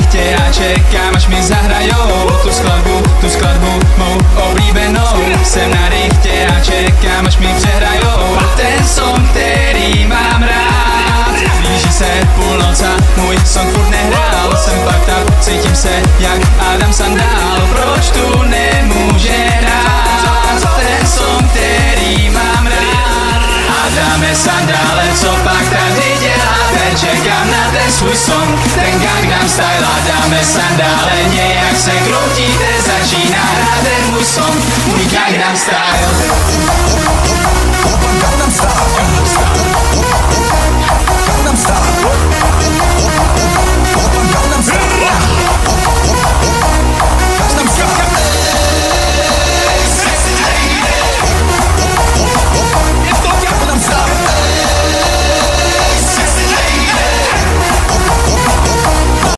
richtě a čekám, až mi zahrajou tu skladbu mou oblíbenou. Jsem na richtě a čekám, až mi přehrajou ten song, který mám rád. Blíží se půlnoc a můj song furt nehrál. Jsem fucked up, cítím se jak Adam Sandál. Proč tu nemůže hrát ten song, který mám rád? A dáme sandále, co pak tady děláte? Čekám na ten svůj song, ten Gangnam Style. A dáme sandále, nějak se kroutíte, začíná hrát ten můj song, můj Gangnam Style. Gangnam Style. Gangnam Style.